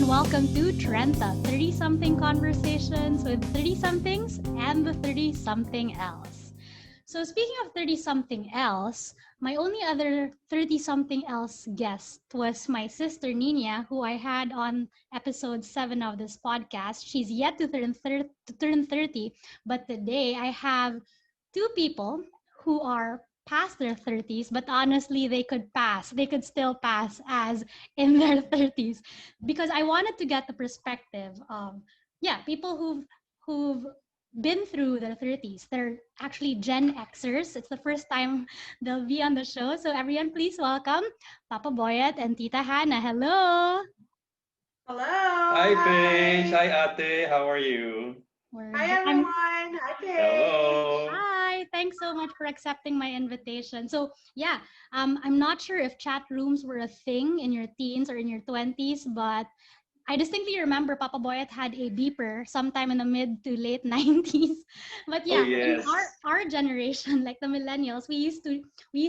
and welcome to Trenta, 30-something conversations with 30-somethings and the 30-something else. So speaking of 30-something else, my only other 30-something else guest was my sister Nina, who I had on episode 7 of this podcast. She's yet to turn 30, but today I have two people who are past their 30s, but honestly, they could still pass as in their 30s because I wanted to get the perspective of, yeah, people who've been through their 30s. They're actually Gen Xers. It's the first time they'll be on the show. So everyone, please welcome Papa Boyet and Tita Hannah. Hello. Hello. Hi, Paige. Hi. Hi, Ate. How are you? We're Hi, I'm everyone. Hi, Paige. Hello. Hi, thanks so much for accepting my invitation. So, yeah, I'm not sure if chat rooms were a thing in your teens or in your 20s, but I distinctly remember Papa Boyet had a beeper sometime in the mid to late 90s. But Oh, yeah, in yes. our generation, like the millennials, we used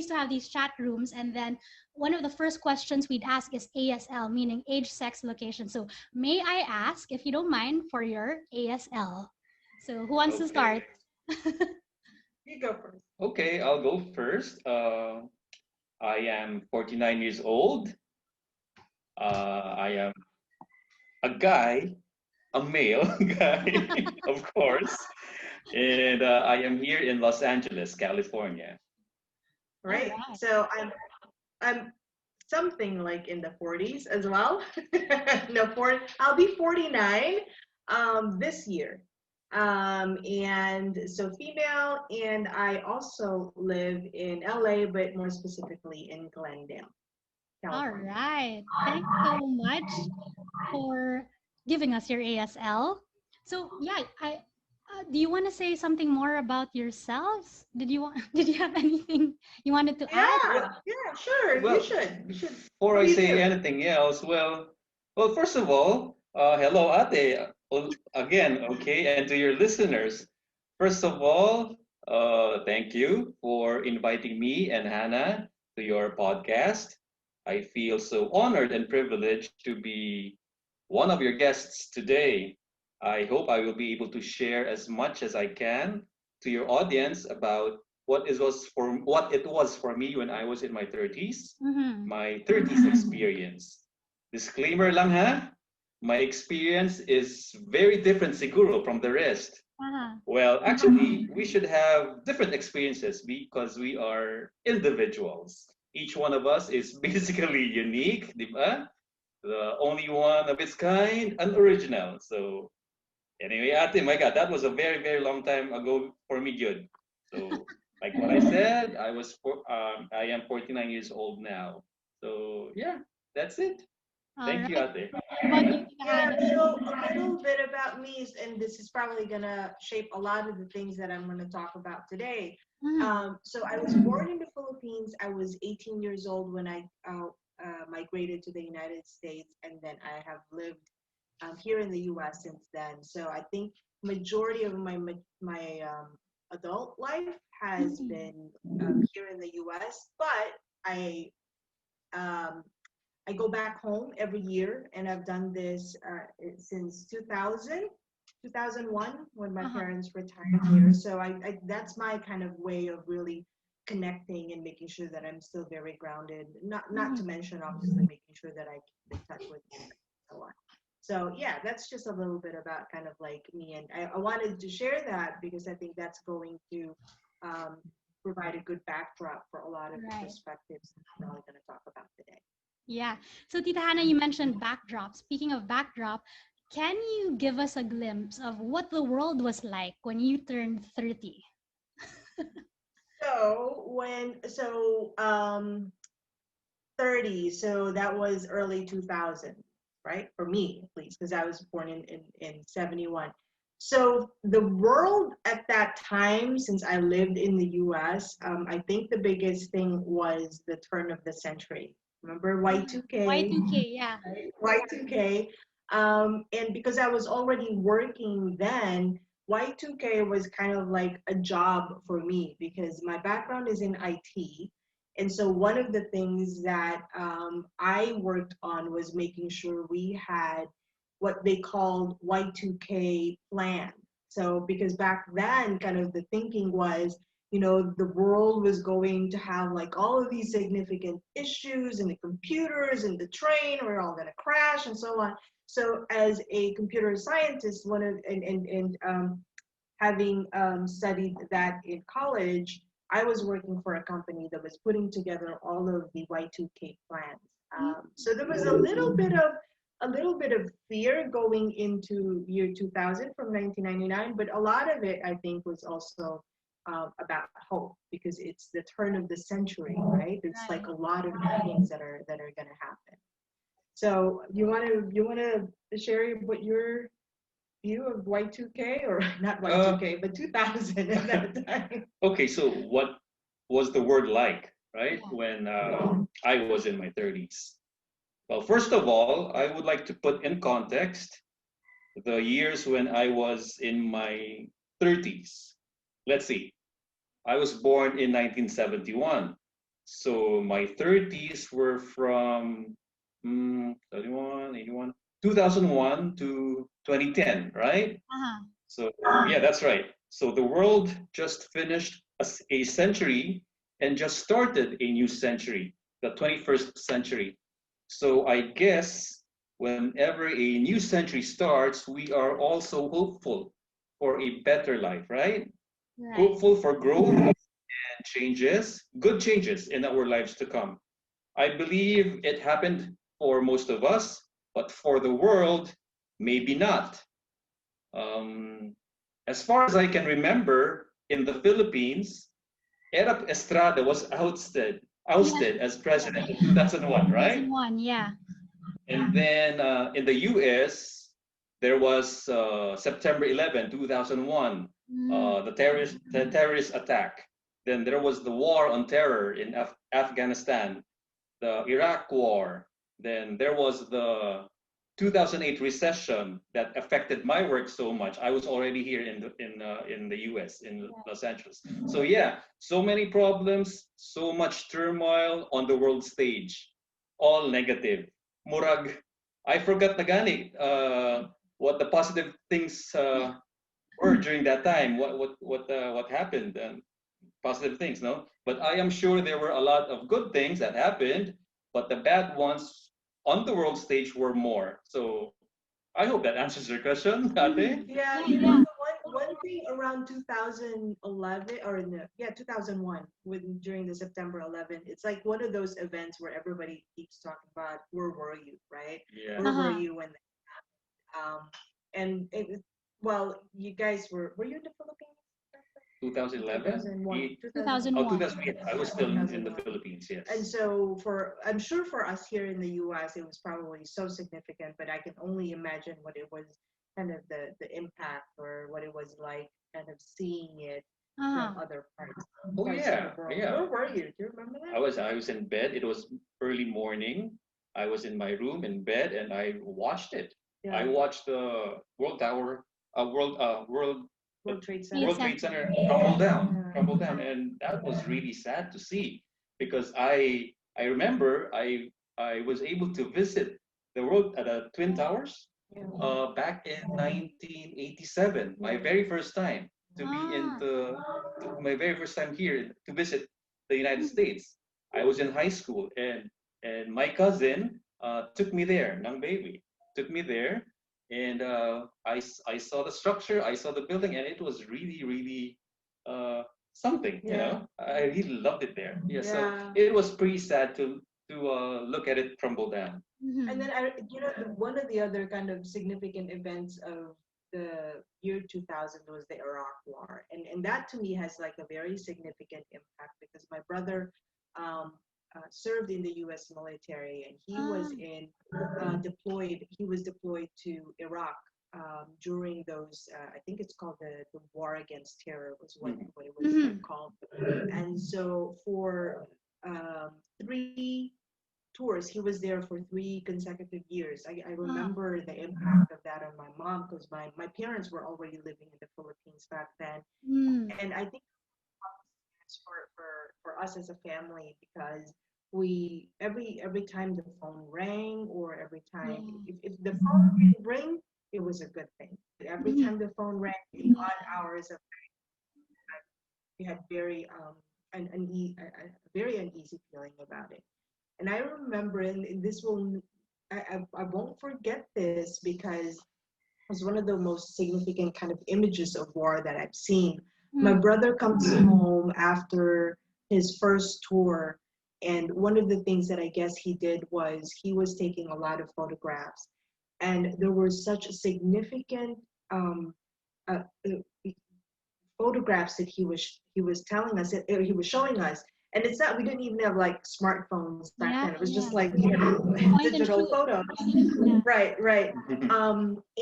to have these chat rooms, and then one of the first questions we'd ask is ASL, meaning age, sex, location. So, may I ask, if you don't mind, for your ASL? So, who wants to start? Okay. You go first. Okay, I'll go first. I am 49 years old. I am a guy, a male guy, of course. And I am here in Los Angeles, California. All Right. right. So I'm something like in the 40s as well. No, I'll be 49 this year. And so female, and I also live in LA, but more specifically in Glendale, All California. right. Thanks so much for giving us your ASL. So yeah, I do you want to say something more about yourselves? Did you want did you have anything you wanted to add? Yeah, Well, yeah, sure. You well, should. You should. before What I do you say do? anything else, well, first of all, hello, Ate. Again, okay, and to your listeners, first of all, thank you for inviting me and Hannah to your podcast. I feel so honored and privileged to be one of your guests today. I hope I will be able to share as much as I can to your audience about what it was for me when I was in my 30s, Mm-hmm. my 30s experience. Disclaimer lang ha, my experience is very different siguro from the rest. Uh-huh. Well, actually, we should have different experiences because we are individuals. Each one of us is basically unique, di ba? The only one of its kind, an original. So anyway, Ate, my God, that was a very, very long time ago for me, good. So like what I said, I am 49 years old now. So yeah, that's it. All Thank you, right. Ate. How about you, Tita Yeah, Hannah? so a little bit about me, and this is probably gonna shape a lot of the things that I'm gonna talk about today. Mm-hmm. So I was born in the Philippines. I was 18 years old when I migrated to the United States, and then I have lived here in the U.S. since then. So I think majority of my adult life has Mm-hmm. been here in the U.S., but I um, I go back home every year, and I've done this since 2000, 2001, when my Uh-huh. parents retired here. So that's my kind of way of really connecting and making sure that I'm still very grounded. Not to Mm-hmm. mention, obviously, making sure that I keep in touch with them and so on. So yeah, that's just a little bit about kind of like me, and I wanted to share that because I think that's going to um, provide a good backdrop for a lot of the Right. perspectives I'm probably going to talk about today. Yeah. So Tita Hannah, you mentioned backdrop. Speaking of backdrop, can you give us a glimpse of what the world was like when you turned 30? So 30, so that was early 2000, right? For me, at least, because I was born in 71. So the world at that time, since I lived in the US, I think the biggest thing was the turn of the century. Remember Y2K? Y2K, yeah. Right? Y2K. And because I was already working then, Y2K was kind of like a job for me because my background is in IT. And so one of the things that I worked on was making sure we had what they called Y2K plan. So because back then, kind of the thinking was, the world was going to have like all of these significant issues, and the computers and the train were all going to crash and so on. So as a computer scientist, one of and having studied that in college, I was working for a company that was putting together all of the Y2K plans. So there was a little bit of fear going into year 2000 from 1999, but a lot of it I think was also about hope, because it's the turn of the century, right? It's like a lot of things that are going to happen. So you want to share what your view of Y2K, or not Y2K, but 2000 at that time? Okay, so what was the word like, right, when I was in my 30s? Well, first of all, I would like to put in context the years when I was in my 30s. Let's see. I was born in 1971. So my 30s were from 31, 81, 2001 to 2010, right? Uh-huh. So yeah, that's right. So the world just finished a century and just started a new century, the 21st century. So I guess whenever a new century starts, we are also hopeful for a better life, right? Right. Hopeful for growth and changes, good changes in our lives to come. I believe it happened for most of us, but for the world, maybe not. Um, as far as I can remember, in the Philippines, Erap Estrada was Yeah. ousted as president in 2001, right? 2001, yeah. And then in the US, there was September 11, 2001, Mm. the terrorist attack. Then there was the war on terror in Afghanistan, the Iraq war. Then there was the 2008 recession that affected my work so much. I was already here in the US, in Los Angeles. So yeah, so many problems, so much turmoil on the world stage, all negative. Murag, I forgot na gani what the positive things were during that time. What happened? Positive things, no? But I am sure there were a lot of good things that happened, but the bad ones on the world stage were more. So I hope that answers your question, Ate. Yeah, Yeah, yeah. the one thing around 2011, or no, yeah, 2001, when during the September 11, it's like one of those events where everybody keeps talking about where were you, right? Yeah, Where were Uh-huh. you when and well, you guys were you in the Philippines? 2011. 2001, Oh, 2001. 2000. Yeah, I was still in the 2001. Philippines. And Yes. so I'm sure for us here in the US, it was probably so significant, but I can only imagine what it was, kind of the impact, or what it was like kind of seeing it from Uh-huh. other parts Oh of the yeah, world. yeah. Where were you? Do you remember that? I was in bed. It was early morning. I was in my room in bed and I watched it. I Yeah, watched the World Tower, the World Trade Trade Center. World Trade Center. Center Yeah. crumble down, and that was really sad to see because I remember I was able to visit the Twin Towers Yeah. back in 1987, my Yeah. very first time to be in Ah. my very first time here to visit the United Mm. States. I was in high school, and my cousin took me there, Nang baby, took me there, and I saw the structure, I saw the building, and it was really, really something. Yeah. I really loved it there. Yeah, so Yeah. it was pretty sad to look at it crumble down. And then Mhm. one of the other kind of significant events of the year 2000 was the Iraq War, and that to me has like a very significant impact, because my brother served in the U.S. military, and he Ah. was deployed. He was deployed to Iraq during those. I think it's called the War Against Terror was Mhm. what it was Mhm. called, and so for three tours. He was there for 3 consecutive years. I Ah. remember the impact of that on my mom, because my parents were already living in the Philippines back then. Mm. And I think experience for us as a family because we every time the phone rang or every time Yeah. if the phone didn't ring, it was a good thing. Every Mhm. time the phone rang, the odd hours of we had a very uneasy feeling about it. And I remember, and this will I won't forget this because was one of the most significant kind of images of war that I've seen. My Mm. brother comes home after his first tour, and one of the things that I guess he did was he was taking a lot of photographs, and there were such significant um, uh, photographs that he was telling us he was showing us, and it's not we didn't even have like smartphones back then. Yeah, It was just yeah. like Point and digital shoot. photos. Yeah. Right, right.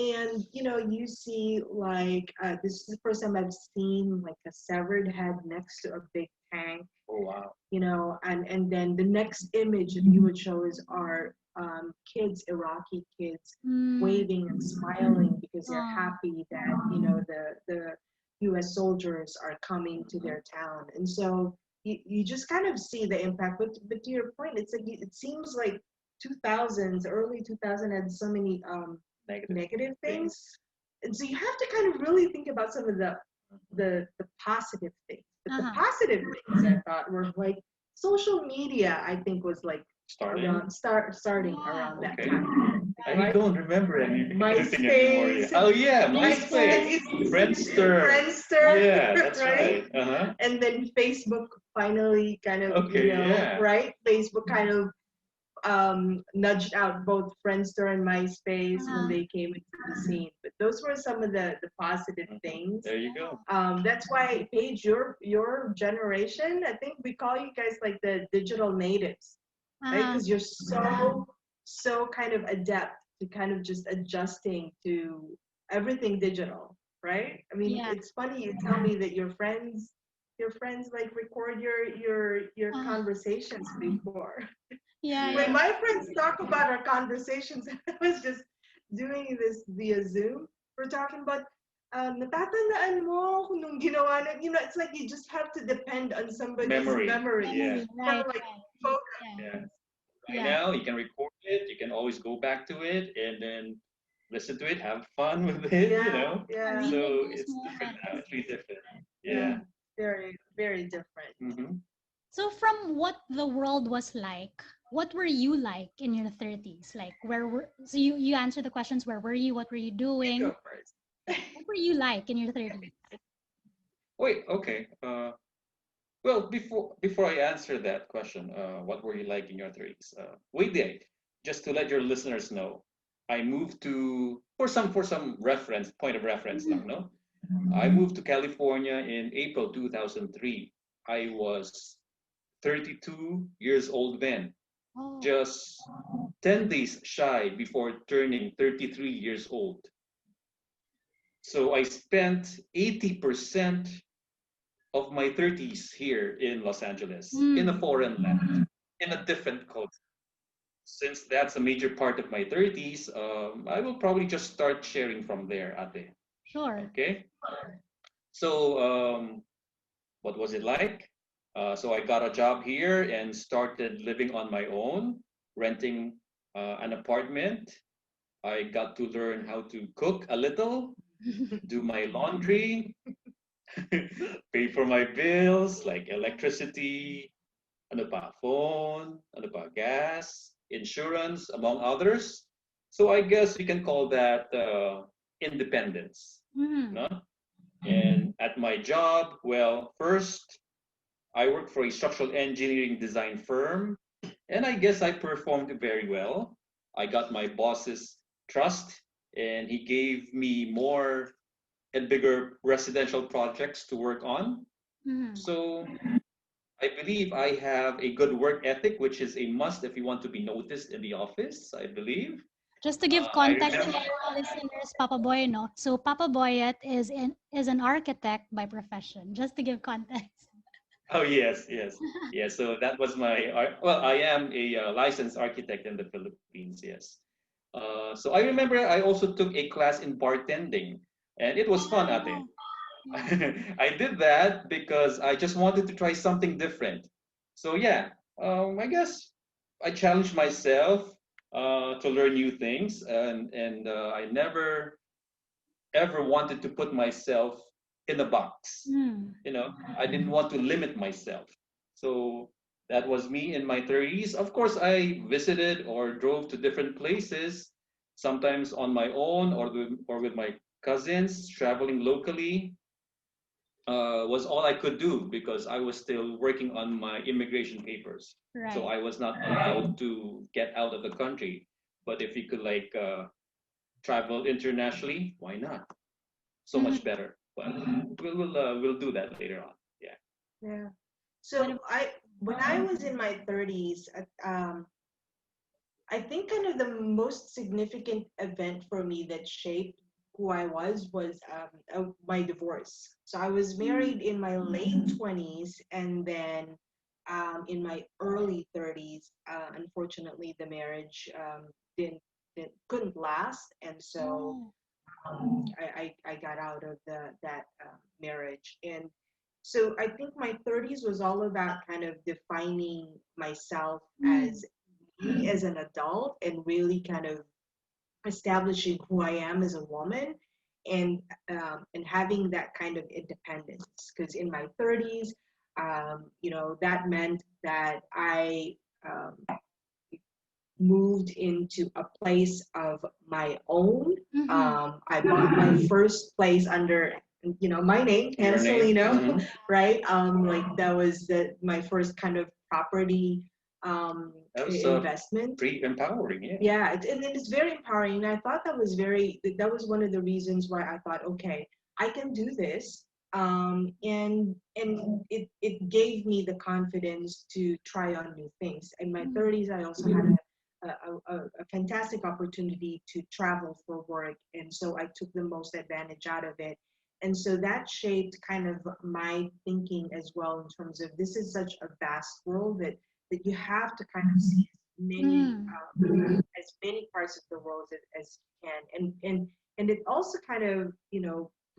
And you see like this is the first time I've seen like a severed head next to a big tank. Oh wow. And then the next image that you would show is our kids, Iraqi kids, Mm. waving and smiling because they're Oh. happy that the U.S. soldiers are coming to their town, and so you just kind of see the impact. But to your point, it's like it seems like 2000s, early 2000 had so many Negative negative things, things. and so you have to kind of really think about some of the positive things. But the Uh-huh. positive things I thought were like social media. I think was like Starting. around starting Yeah. around that Okay. time, I right? don't remember anything anymore. Yeah. MySpace, Oh yeah, right? Friendster. MySpace, Friendster. Friendster, Yeah, that's right? right. Uh-huh. And then Facebook finally kind of, Okay, yeah. right? Facebook kind of nudged out both Friendster and MySpace when Uh-huh. they came into the scene. But those were some of the positive things. There you go. That's why, Paige, your generation, I think we call you guys like the digital natives, right? Uh-huh. Because you're so kind of adept to kind of just adjusting to everything digital, right? I mean, Yeah. it's funny you tell me that your friends like record your Uh, conversations before. yeah, When yeah. Yeah. my friends talk about our conversations, I was just doing this via Zoom. We're talking about natatandaan mo kung nung ginawa na, it's like you just have to depend on somebody's Memory. memory Yeah. Memory. for Right, like right. photos. Yeah. Yeah. Right Yeah. now, you can record it. You can always go back to it and then listen to it, have fun with it, you Yeah, know. yeah, Relive So those it's different now. moments. It's really different. yeah. Yeah. Mm. Very, very different. Mm-hmm. So from what the world was like, what were you like in your 30s? Like where were so you answered the questions, where were you? What were you You doing? go first. What were you like in your 30s? Wait, okay. Well, before I answer that question, what were you like in your 30s? Wait there, just to let your listeners know, I moved to for some reference point of reference Mhm. lang, no? I moved to California in April 2003. I was 32 years old then, Oh. just 10 days shy before turning 33 years old. So I spent 80% of my 30s here in Los Angeles, in a Mm. foreign land, in a different culture. Since that's a major part of my 30s, I will probably just start sharing from there, Ate. Sure. Okay? So, what was it like? So, I got a job here and started living on my own, renting an apartment. I got to learn how to cook a little, do my laundry, pay for my bills like electricity, ano pa, phone, ano pa, gas, insurance, among others. So I guess we can call that independence. Mm. No? And at my job, well, first, I worked for a structural engineering design firm, and I guess I performed very well. I got my boss's trust, and he gave me more and bigger residential projects to work on. Mm. So I believe I have a good work ethic, which is a must if you want to be noticed in the office, I believe. Just to give I context to remember. our listeners, Papa Boy, no. So Papa Boyet is an architect by profession. Just to give context. Oh, yes, yes. Yes, so that was well, I am a licensed architect in the Philippines, yes. So I remember I also took a class in bartending, and it was fun, Ate. Wow. I did that because I just wanted to try something different. So yeah, I guess I challenged myself to learn new things, and I never ever wanted to put myself in a box. Mm. I didn't want to limit myself. So that was me in my 30s. Of course, I visited or drove to different places, sometimes on my own or with my cousins, traveling locally. Was all I could do because I was still working on my immigration papers. So Right. I was not allowed to get out of the country. But if you could travel internationally, why not? So much Mhm. better. But we'll do that later on. Yeah. Yeah. What So when I was in my 30s, I think kind of the most significant event for me that shaped who I was my divorce. So I was mm, married in my late 20s, and then in my early 30s, unfortunately, the marriage couldn't last, and so oh. I got out of that marriage. And so I think my 30s was all about kind of defining myself Mm. as me as an adult and really kind of establishing who I am as a woman, and having that kind of independence. Because in my 30s, that meant that I um, moved into a place of my own. Mhm. I bought my first place under, my name, Hannah Your name? Salino, Hmm. right? Like that was my first kind of property That was investment. pretty empowering. Yeah. Yeah, and it's very empowering. And I thought that was one of the reasons why I thought, okay, I can do this. And it gave me the confidence to try on new things. In my Mm. 30s, I also had a fantastic opportunity to travel for work, and so I took the most advantage out of it. And so that shaped kind of my thinking as well in terms of this is such a vast world that you have to kind of see Mm. as many parts of the world as you can. And it also kind of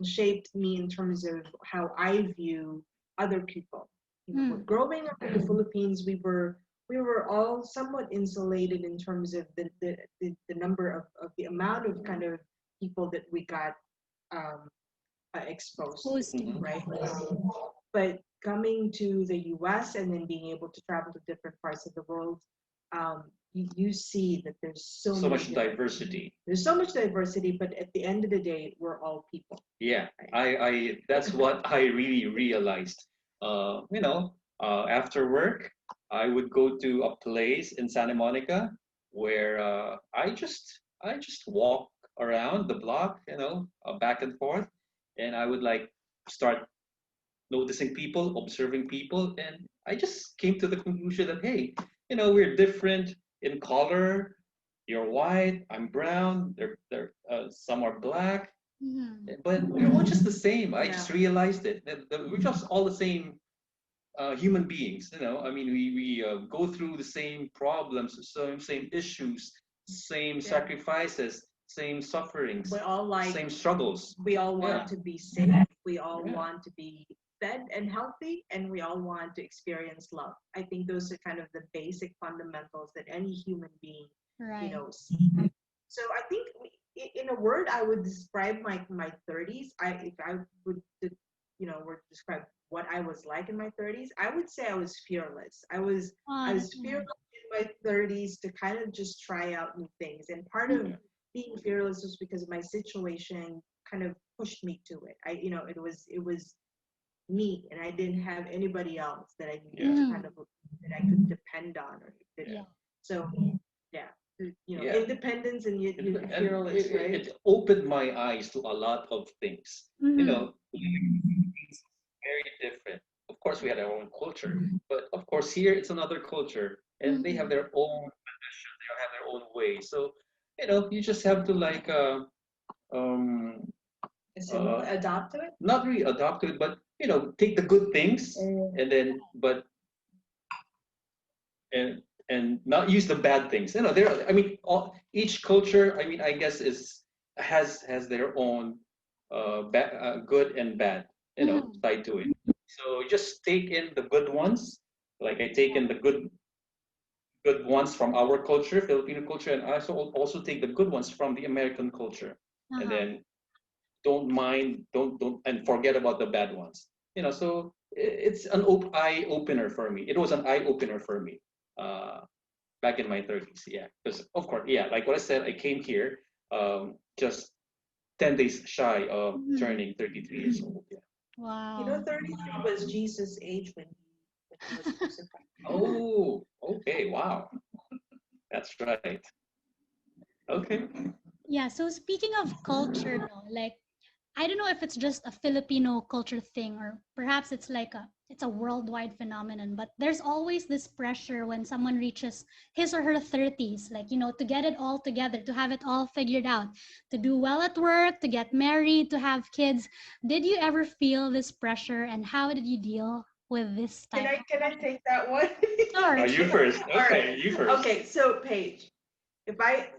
shaped me in terms of how I view other people. Mm. Growing up in the Philippines, we were all somewhat insulated in terms of the number of the amount of kind of people that we got um, exposed to, Exposed to. Hmm. right? Yes. But coming to the US and then being able to travel to different parts of the world, you see that So much diversity. there's so much diversity, but at the end of the day, we're all people. Yeah, Right? I that's what I really realized. After work, I would go to a place in Santa Monica where I just walk around the block, back and forth, and I would start noticing people, observing people, and I just came to the conclusion that hey, we're different in color. You're white, I'm brown. Some are black, Mhm. but we're all just the same. I Yeah. just realized it. That we're just all the same human beings. I mean, we go through the same problems, same issues, same Yeah. sacrifices, same We sufferings, all like same struggles. we all Yeah, want to be safe. We all yeah, want to be fed and healthy, and we all want to experience love. I think those are kind of the basic fundamentals that any human being, Right. sees. So I think in a word, I would describe my 30s. If I would, were to describe what I was like in my 30s, I would say I was fearless. I was That's fearless nice. in my 30s to kind of just try out new things. And part of yeah, being fearless was because my situation kind of pushed me to it. It was me, and I didn't have anybody else that I needed yeah, to Mhm. kind of that I could depend on, or that, yeah, Yeah. so yeah, yeah. independence and yet And, you're and fearless, it, right? it opened my eyes to a lot of things. Mhm. It's very different. Of course, we had our own culture, but of course, here it's another culture, and they have Mhm. their own tradition. They have their own way. So, you just have to um, uh, Assimilate, adopt to it. not really adopt to it, but take the good things, and then and not use the bad things. There. I mean, each culture. I mean, I guess has their own good and bad. Mhm. side to it. So just take in the good ones, like I take in the good ones from our culture, Filipino culture, and I also take the good ones from the American culture, and Uh-huh. then don't mind, don't, and forget about the bad ones. So it's an eye opener for me. It was an eye opener for me back in my 30s. Yeah, because of course, yeah, like what I said, I came here just 10 days shy of Mhm. turning 33 years old. Yeah. You know, Wow. 33 was Jesus' age when he was crucified. Oh, okay. Wow, that's right. Okay. Yeah, so speaking of culture, no, like I don't know if it's just a Filipino culture thing or perhaps it's a worldwide phenomenon, but there's always this pressure when someone reaches his or her 30s, like to get it all together, to have it all figured out, to do well at work, to get married, to have kids. Did you ever feel this pressure and how did you deal with this Can type I of can I pressure? take that one? Sure, You sure. first. All Okay, right. you first. Okay, so Paige, if I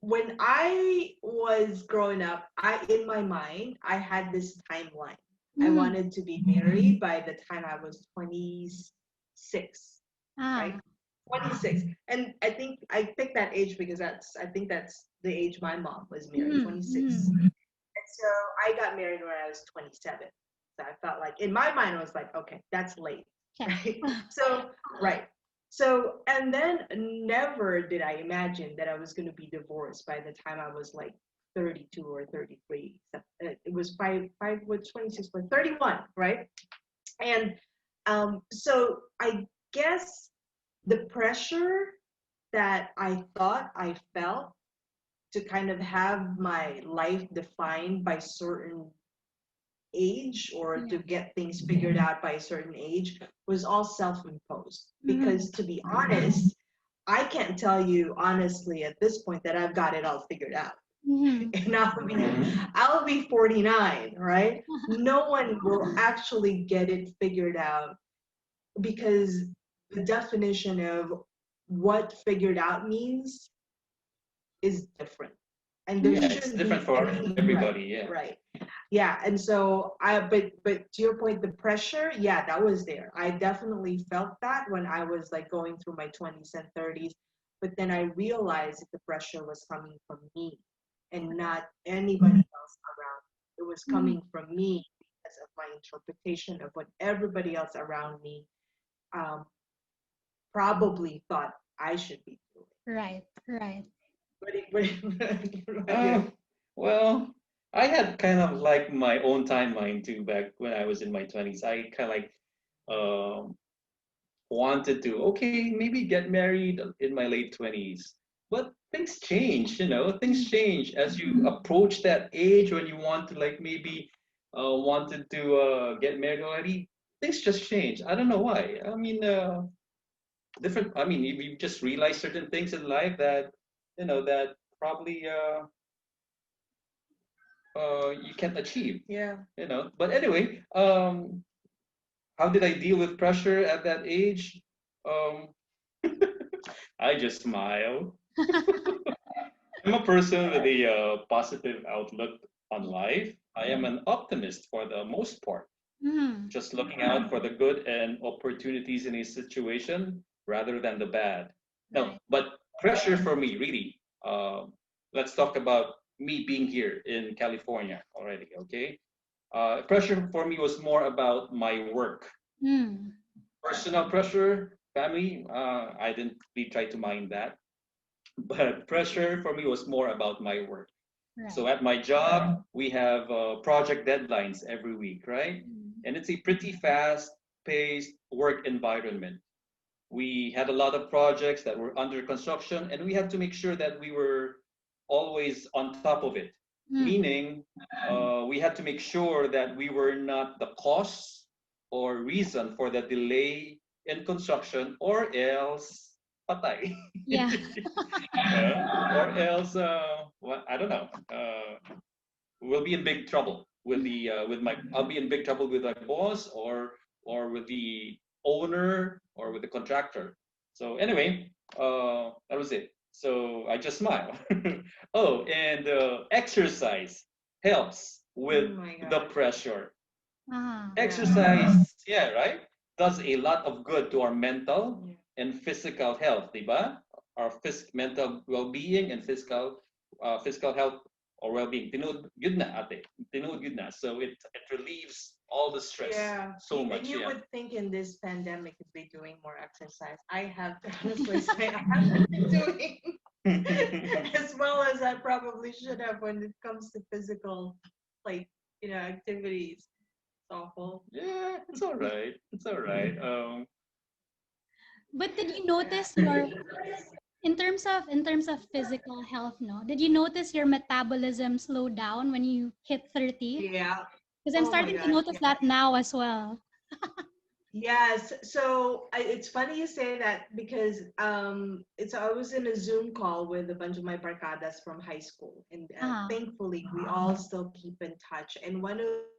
when I was growing up, I in my mind I had this timeline. I Mm. wanted to be married by the time I was 26, right? Ah. 26. And I picked that age because I think that's the age my mom was married, Mm. 26. Mm. And so I got married when I was 27. So I felt like in my mind I was like, okay, that's late, Okay. right? So right. So and then never did I imagine that I was going to be divorced by the time I was like 32 or 33. So, it was five with 26 for 31, right? And so I guess the pressure that I thought I felt to kind of have my life defined by certain age or Yeah. to get things figured out by a certain age was all self-imposed. Mm. Because to be honest, I can't tell you honestly at this point that I've got it all figured out. Mm. And Hmm. I'll be 49, right? No one will actually get it figured out because the definition of what figured out means is different. And there Yeah, Mm. it's shouldn't different be for any right, everybody. Yeah. right. Yeah, and so but to your point, the pressure, yeah, that was there. I definitely felt that when I was like going through my 20s and 30s, but then I realized that the pressure was coming from me and not anybody else around. It was Mm. coming from me because of my interpretation of what everybody else around me um, probably thought I should be doing. Right, right. What about you? Oh, well, I had kind of like my own timeline too back when I was in my 20s. I kind of like um, wanted to, okay, maybe get married in my late 20s. But things change, things Mm. change as you approach that age when you want to like maybe wanted to get married already. Things just change. I don't know why. I mean, different. I mean, you just realize certain things in life that, that probably you can't achieve, Yeah. But anyway, how did I deal with pressure at that age? Um, I just smile. I'm a person with a positive outlook on life. I am an optimist for the most part, Mm. just looking out for the good and opportunities in a situation rather than the bad. No, Right. but pressure for me, really. Let's talk about me being here in California already, okay? Pressure for me was more about my work. Mm. Personal pressure, family, I didn't really try to mind that. But pressure for me was more about my work. So Right. at my job, we have project deadlines every week, right? Mm. And it's a pretty fast paced work environment. We had a lot of projects that were under construction, and we had to make sure that we were always on top of it. Mm. Meaning, we had to make sure that we were not the cause or reason for the delay in construction, or else patay. Yeah. Or else, well, I don't know. We'll be in big trouble with my. I'll be in big trouble with my boss or with the owner or with the contractor. So anyway, that was it. So I just smile. Oh, and exercise helps Oh with my the gosh. pressure. Ah. Yeah. Exercise, yeah, right? Does a lot of good to our mental Yeah. and physical health, diba? Our mental well-being and physical health or well-being. Tinood yun na, ate. Tinood yun na. So it relieves all the stress Yeah, so and much, you yeah. would think in this pandemic you'd be doing more exercise. I have to honestly say I haven't been doing as well as I probably should have when it comes to physical, like activities. It's awful. Yeah, it's all right. It's all right. But did you Yeah. notice your in terms of physical health, no? Did you notice your metabolism slow down when you hit 30? Yeah. Because I'm Oh my starting to gosh. notice that now as well. Yes. So it's funny you say that because it's I was in a Zoom call with a bunch of my barcadas from high school, and Uh-huh. thankfully we all still keep in touch. And one of my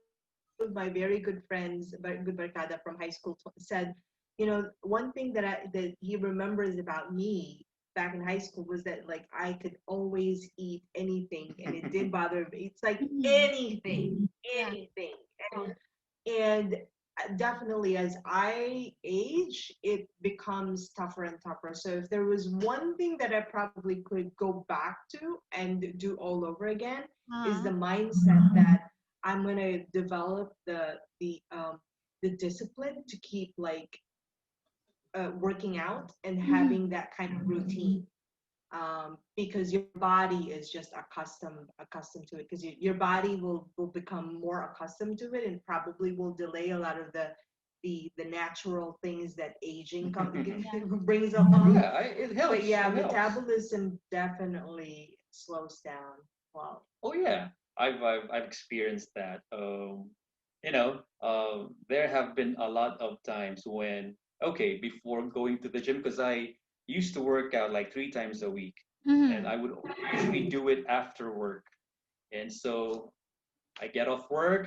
very good friends, good barcada from high school, said, one thing that he remembers about me back in high school was that like I could always eat anything, and it didn't bother me. It's like Mhm. anything, Yeah. anything, and definitely as I age it becomes tougher and tougher. So if there was one thing that I probably could go back to and do all over again is the Uh-huh. mindset that I'm going to develop the discipline to keep like working out and Mhm. having that kind of routine, because your body is just accustomed to it, because your body will become more accustomed to it and probably will delay a lot of the natural things that aging Yeah. brings along. yeah, it But helps. yeah, It helps. metabolism definitely slows down. Well, Oh yeah, I've experienced that. There have been a lot of times when okay, before going to the gym, because I used to work out like 3 times a week, and Mhm. I would usually do it after work. And so I get off work,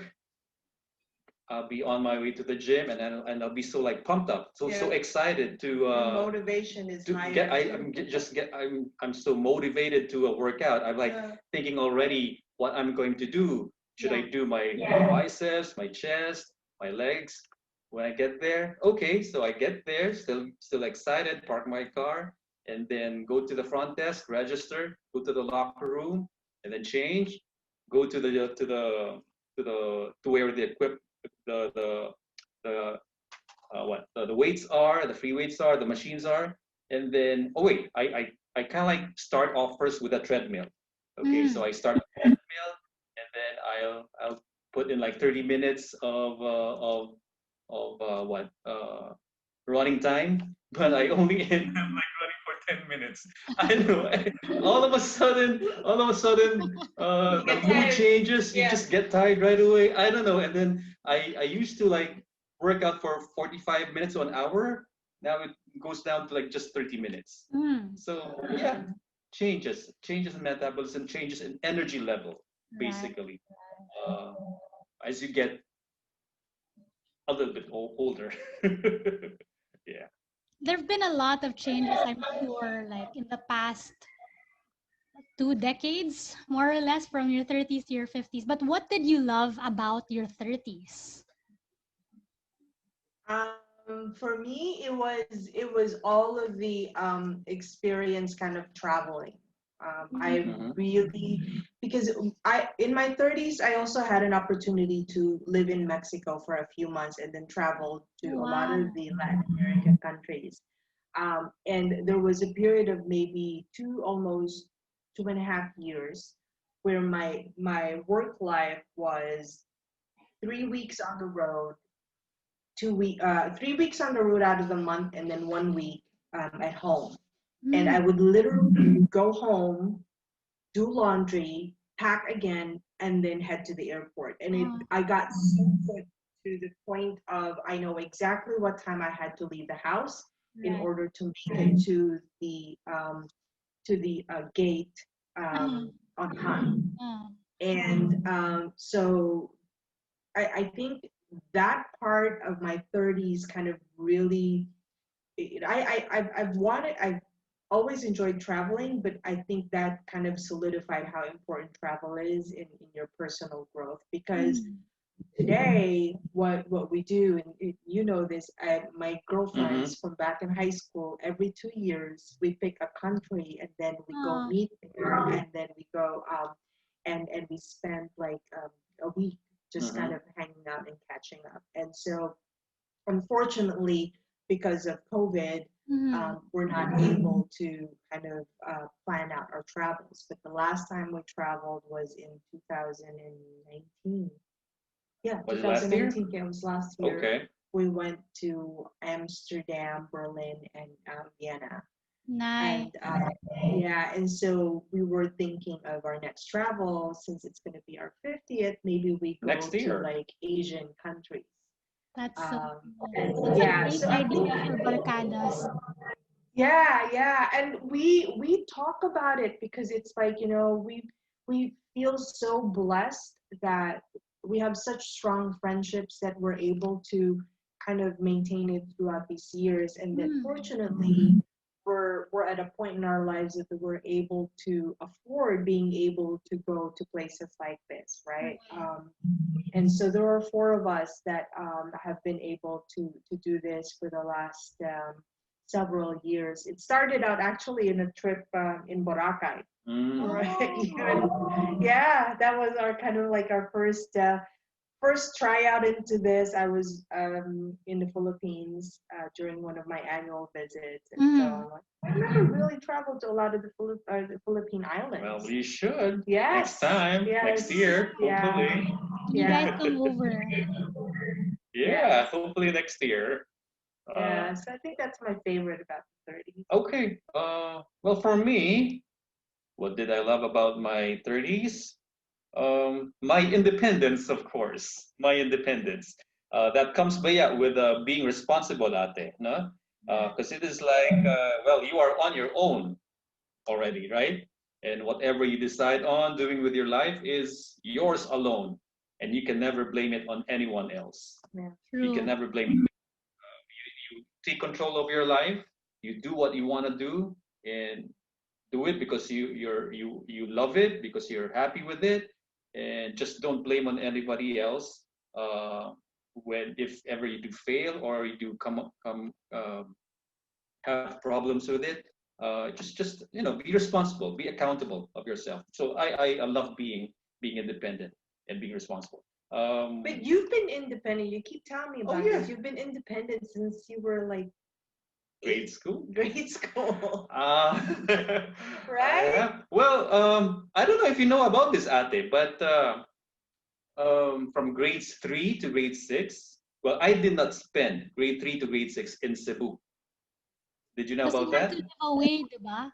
I'll be on my way to the gym, and I'll be so like pumped up, so yeah, excited your motivation is to higher get. too. I'm so motivated to work out. I'm like Yeah, thinking already what I'm going to do. Should I Yeah. do my biceps, my chest, my legs? When I get there, okay. So I get there, still excited. Park my car, and then go to the front desk, register, go to the locker room, and then change. Go to where the the the what the weights are, the free weights are, the machines are, and then oh wait, I kind of like start off first with a treadmill. Okay, so Mm. I start with a treadmill, and then I'll put in like 30 minutes of what running time, but I Mm. only end up like running for 10 minutes. I know. All of a sudden, you the get mood tired. changes. You Yeah. just get tired right away. I don't know. And then I used to like work out for 45 minutes to an hour. Now it goes down to like just 30 minutes. Mm. So yeah, changes in metabolism, changes in energy level, Right. basically, uh, as you get a little bit older. Yeah. There've been a lot of changes, I'm sure, like in the past 2 decades, more or less, from your 30s to your 50s. But what did you love about your 30s? For me, it was all of the experience kind of traveling. Mm. I Mm-hmm. really because I in my 30s I also had an opportunity to live in Mexico for a few months and then travel to Oh, a lot wow. of the Latin American countries. And there was a period of maybe almost 2.5 years where my work life was 3 weeks on the road, 3 weeks on the road out of the month, and then 1 week at home. And I Mm. would literally go home, do laundry, pack again, and then head to the airport. And Uh, I got so good to the point of I know exactly what time I had to leave the house in right. order to make it to the gate Uh, on time. uh, And so I think that part of my 30s kind of really I've always enjoyed traveling, but I think that kind of solidified how important travel is in your personal growth because mm. today, what we do, and you know this, my Mm-hmm. girlfriends from back in high school, every 2 years we pick a country and then we go Oh. meet there, and then we go and we spend like a week just kind Mm-hmm. of hanging out and catching up. And so unfortunately, because of COVID, Mm-hmm. we're not able to kind of plan out our travels. But the last time we traveled was in 2019. Yeah, Was it last year? 2019. Yeah, it was last year. Okay. We went to Amsterdam, Berlin, and Vienna. Nice. And yeah, and so we were thinking of our next travel since it's going to be our 50th. Maybe we go Next to year. like Asian countries. That's so cool. And That's a yeah, great so I idea think for Barcadas. yeah, yeah, and we talk about it because it's like, we feel so blessed that we have such strong friendships that we're able to kind of maintain it throughout these years, and that Mm. fortunately we're at a point in our lives that we're able to afford being able to go to places like this, right? Right. And so there are four of us that have been able to do this for the last several years. It started out actually in a trip in Boracay, Mm. right? Oh. Yeah, that was our kind of like our first tryout into this. I was in the Philippines during one of my annual visits, and so Mm. I never really traveled to a lot of the Philippine Well, islands. you should next Yes, time, next yes, year, yeah, hopefully. When you guys yeah, come over. Yeah, yes. hopefully next year. Yeah, so I think that's my favorite about the 30s. Okay. Well, for me, what did I love about my 30s? My independence, of course. My independence. That comes by, yeah, with being responsible, ate, no? Yeah. Because it is like, well, you are on your own already, right? And whatever you decide on doing with your life is yours alone, and you can never blame it on anyone else. Yeah. You can True. never blame it. You take control of your life. You do what you want to do, and do it because you love it, because you're happy with it, and just don't blame on anybody else. Uh, when if ever you do fail or you do come have problems with it, just be responsible, be accountable of yourself. So I love being independent and being responsible. But you've been independent. You keep telling me Oh about yeah, this. You've been independent since you were like grade eight school. grade school, Uh, right? well, I don't know if you know about this, Ate, but from grades 3 to grade 6, well, I did not spend grade 3 to grade 6 in Cebu. Did you know Because you about had to that? live away, diba?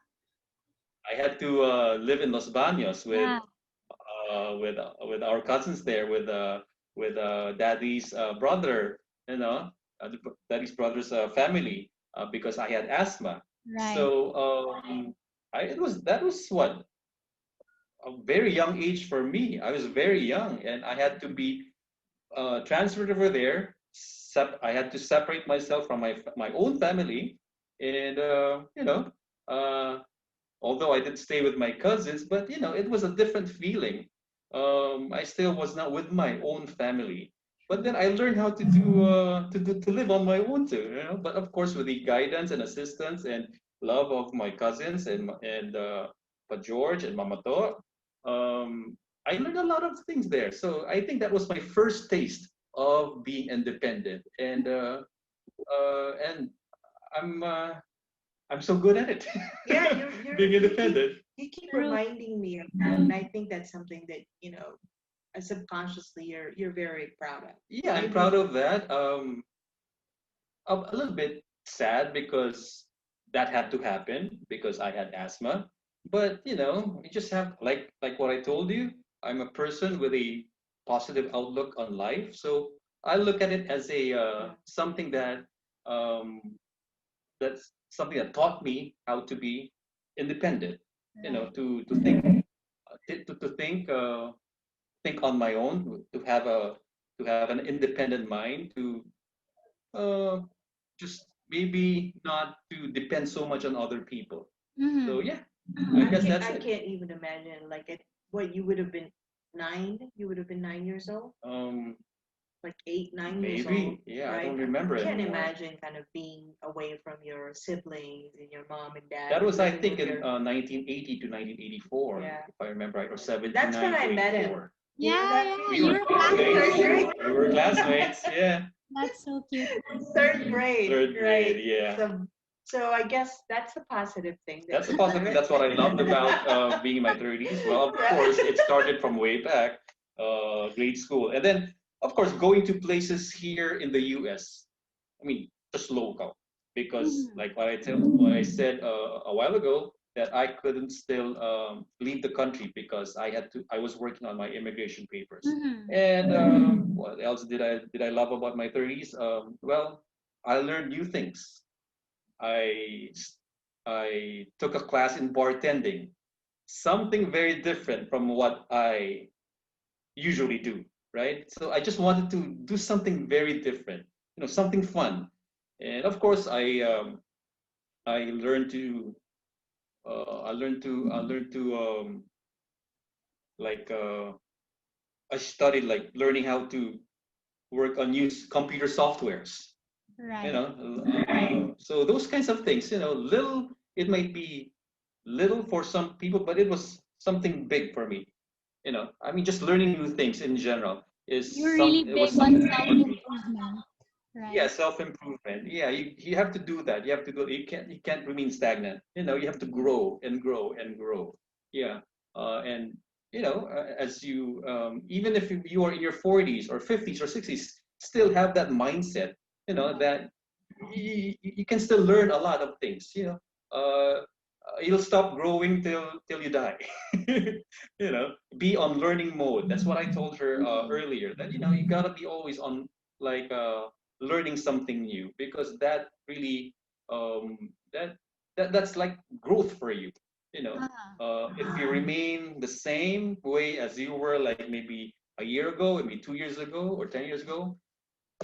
I had to live in Los Baños Yeah. with our cousins there, with daddy's brother, daddy's brother's family, because I had asthma. Right. So it was that was what a very young age for me. I was very young, and I had to be transferred over there. I had to separate myself from my own family, and uh, although I did stay with my cousins, but it was a different feeling. I still was not with my own family, but then I learned how to live on my own too. But of course, with the guidance and assistance and love of my cousins and Pa George and Mama To, I learned a lot of things there. So I think that was my first taste of being independent, and I'm uh, I'm so good at it, Yeah, you're being you keep independent. you keep True. reminding me of that, and I think that's something that subconsciously you're very proud of. Yeah, I'm proud Maybe of that. A little bit sad because that had to happen because I had asthma. But you just have like what I told you. I'm a person with a positive outlook on life, so I look at it as a yeah, something um, that's something that taught me how to be independent. Right. To think to think on my own, to have an independent mind, to uh, just maybe not to depend so much on other people. So Mm-hmm. yeah, I guess that's I it. can't even imagine like what you would have been 9. You would have been 9 years old. Um, like 8, 9 years old, Maybe. Yeah, I right? don't remember I can't anymore. imagine kind of being away from your siblings and your mom and dad That and was, I living think, with in your 1980 to 1984, yeah. if I remember right, or That's when 79 to I met him. 84. You know Yeah, that? yeah. We You were were classmates. classmates. We were classmates. Yeah. That's so cute. Third grade, Third right? grade. Yeah. So I guess that's a positive thing that That's a you positive. That's what I loved about being in my 30s. Well, of course, it started from way back, grade school, and then, of course, going to places here in the U.S. I mean, just local, because Mhm. like what I said a while ago, that I couldn't still leave the country because I was working on my immigration papers. Mhm. And what else did I love about my 30s? Well, I learned new things. I I took a class in bartending, something very different from what I usually do, right? So I just wanted to do something very different, something fun. And of course, I learned to like I studied like learning how to work on new computer softwares. Right. So those kinds of things, little, it might be little for some people, but it was something big for me. I mean, just learning new things in general You're really it was big on something. self-improvement, Yeah, right? self-improvement. Yeah, you have to do that. You have to go. You can't remain stagnant. You have to grow and grow and grow. Yeah, and as you even if you are in your 40s or 50s or 60s, still have that mindset. That you can still learn a lot of things. You'll stop growing till you die. Be on learning mode. That's what I told her Mhm. earlier. That you gotta be always on like learning something new, because that really um, that that's like growth for you. Ah, If you remain the same way as you were like maybe a year ago, maybe 2 years ago or 10 years ago,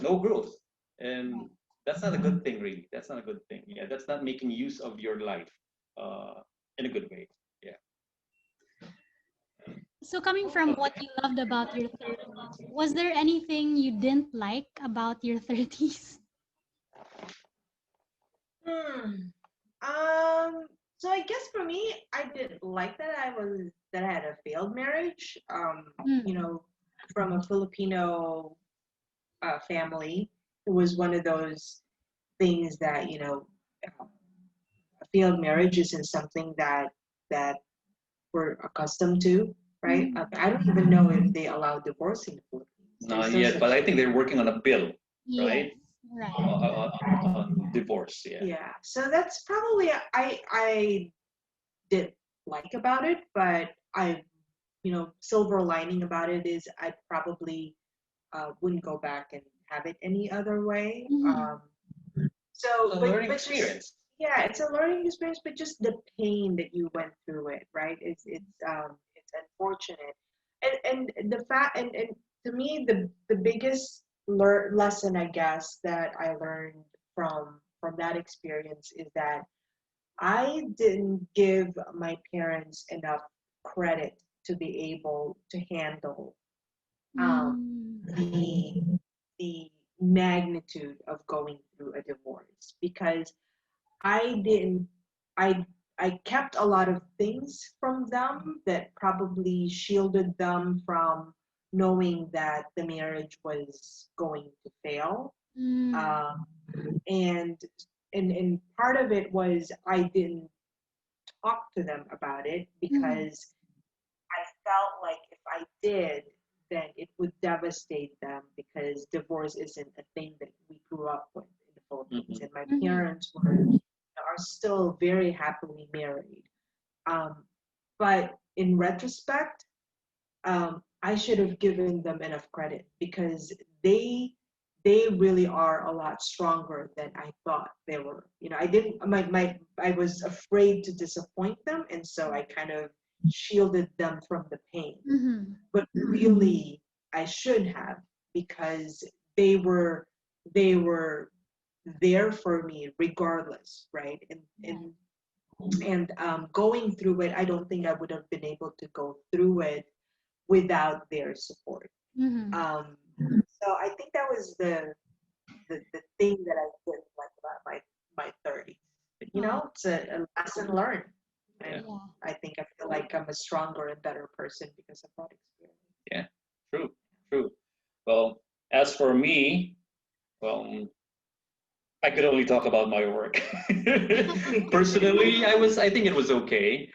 no growth, and right. that's not a good thing, really. That's not a good thing. Yeah, that's not making use of your life uh, in a good way. Yeah. So coming from what you loved about your 30s, was there anything you didn't like about your 30s? Hmm. Um, so I guess for me, I didn't like that I had a failed marriage. Mm. From a Filipino family, it was one of those things that a failed marriage isn't something that we're accustomed to, right? Mhm. I don't even know if they allow divorce in the Philippines. There's Not no yet, but such I think thing. they're working on a bill, Yes, right? right. On divorce. Yeah. Yeah, so that's probably I did like about it, but silver lining about it is I probably wouldn't go back and have it any other way. Mhm. It's So, a but learning but just experience. yeah, it's a learning experience, but just the pain that you went through it, right? It's unfortunate, and the fact and to me the biggest lesson I guess that I learned from that experience is that I didn't give my parents enough credit to be able to handle um, Mm. the the magnitude of going through a divorce because I didn't I I kept a lot of things from them that probably shielded them from knowing that the marriage was going to fail. Mm. Um, and and part of it was I didn't talk to them about it Mhm. because I felt like if I did, then it would devastate them because divorce isn't a thing that we grew up with in the Philippines, Hmm. and my Mhm. parents are still very happily married. Um, but in retrospect, I should have given them enough credit because they they really are a lot stronger than I thought they were. I didn't I was afraid to disappoint them, and so I kind of shielded them from the pain. Mhm. But really, I should have because they were they were there for me regardless, right? And Right. going through it, I don't think I would have been able to go through it without their support. Mhm. Um, So I think that was the thing that I didn't like about my 30s. You Oh, know, it's a lesson learned. And yeah. I think I feel like I'm a stronger and better person because of that experience. Yeah, true, true. Well, as for me, well, I could only talk about my work. Personally, I think it was okay.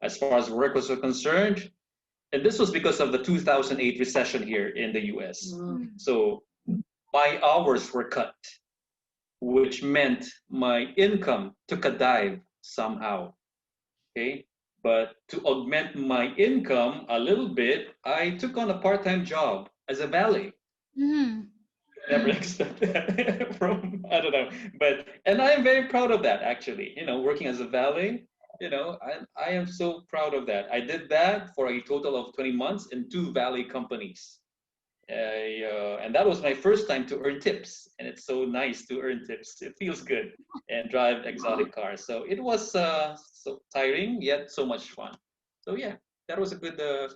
As far as work was concerned, and this was because of the 2008 recession here in the US. Mm. Mm. So my hours were cut, which meant my income took a dive somehow. Okay. But to augment my income a little bit, I took on a part time job as a valet. Mm. Never expected that from, I don't know. But, and I am very proud of that actually. Working as a valet, I am so proud of that. I did that for a total of 20 months in two valet companies. And that was my first time to earn tips, and it's so nice to earn tips. It feels good and drive exotic cars. So it was so tiring yet so much fun. So yeah, that was a good. The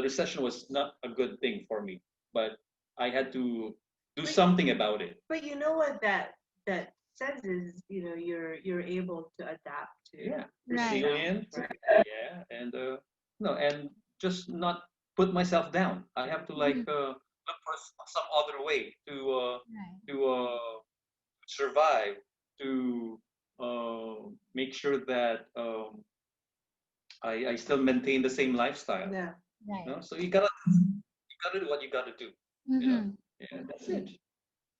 recession was not a good thing for me, but I had to do But something about it. but you know what that says is, you're able to adapt to Yeah, Right. resilient. right. Yeah, and no, and just not put myself down. I have to Mm. look for some other way Right. to survive, to make sure that I still maintain the same lifestyle. Yeah. Right. So you gotta do what you gotta do. You know, Mm-hmm. yeah, that's it.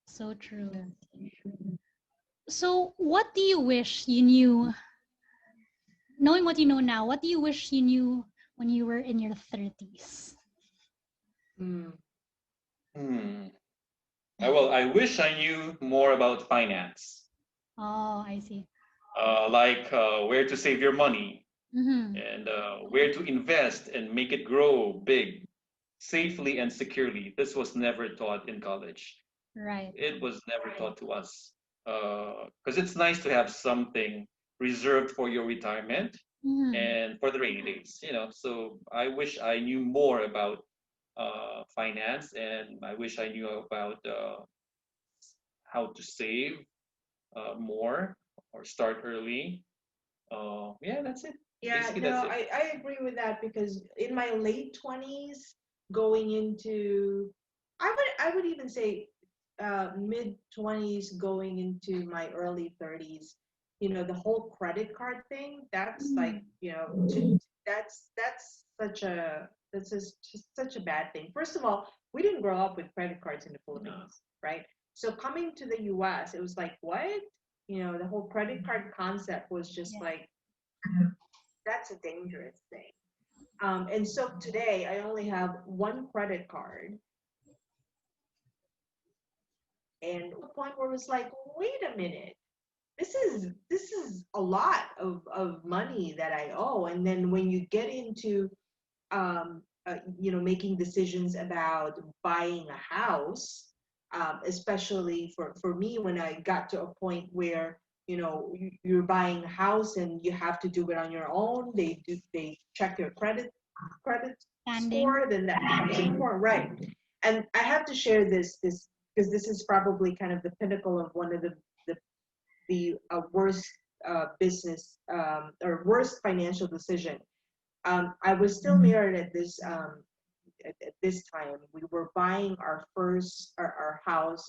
So true. Yeah. So, what do you wish you knew, knowing what you know now, what do you wish you knew when you were in your 30s? Mm. Hmm. I wish I knew more about finance, Oh, I see. like where to save your money, Mm-hmm. and where to invest and make it grow big, safely and securely. This was never taught in college. Right. It was never taught to us. Because it's nice to have something reserved for your retirement Mm-hmm. and for the rainy days. So I wish I knew more about finance, and I wish I knew about how to save more or start early. Yeah, that's it. Yeah, Basically, that's no, it. I agree with that because in my late 20s, going into, I would even say mid 20s, going into my early 30s, the whole credit card thing, that's Mm-hmm. like, that's just such a bad thing. First of all, we didn't grow up with credit cards in the No. Philippines, right? So coming to the US, it was like, what? The whole credit card concept was just Yeah. like, that's a dangerous thing. And so today I only have one credit card, and the point where it was like, wait a minute, this is a lot of money that I owe. And then when you get into making decisions about buying a house, especially for me, when I got to a point where you're buying a house and you have to do it on your own. They check your credit Standing. score, then that becomes important, right? And I have to share this because this is probably kind of the pinnacle of one of the worst business or worst financial decision. I was still married at this time. We were buying our first our house,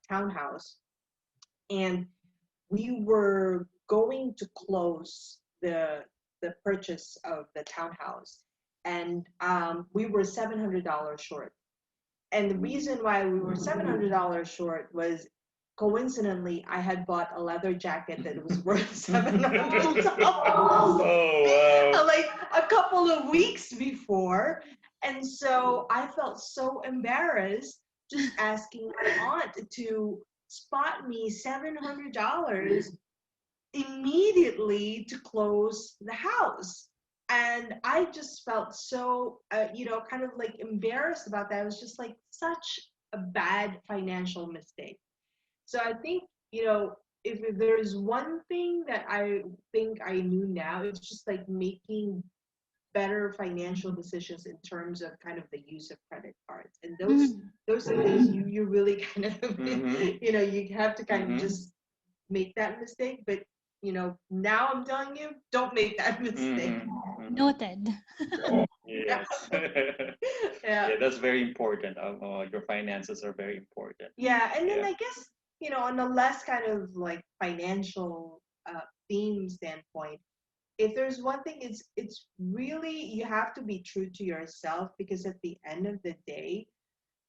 townhouse, and we were going to close the purchase of the townhouse, and we were $700 short. And the reason why we were $700 short was, coincidentally, I had bought a leather jacket that was worth $700 Oh, like a couple of weeks before. And so I felt so embarrassed just asking my aunt to spot me $700 immediately to close the house. And I just felt so, kind of like embarrassed about that. It was just like such a bad financial mistake. So I think, if there's one thing that I think I knew now, it's just like making better financial decisions in terms of kind of the use of credit cards. And Mhm. those are things you really kind of Mm-hmm. you have to kind of Mm-hmm. just make that mistake. But now I'm telling you, don't make that mistake. Mm-hmm. Noted. Yeah. Yes. Yeah. Yeah, that's very important. Your finances are very important. Yeah, and then Yeah. I guess, on a less kind of like financial theme standpoint, if there's one thing, it's really you have to be true to yourself, because at the end of the day,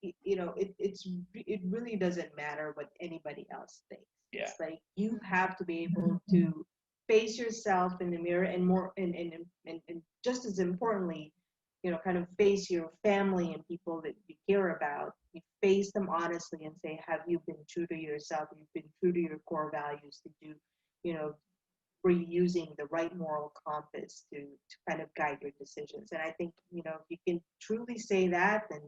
it really doesn't matter what anybody else thinks. Yeah. It's like you have to be able to face yourself in the mirror, and more and just as importantly, kind of face your family and people that you care about. You face them honestly and say, have you been true to yourself? You've been true to your core values. Did you know were you using the right moral compass to kind of guide your decisions? And I think, if you can truly say that, then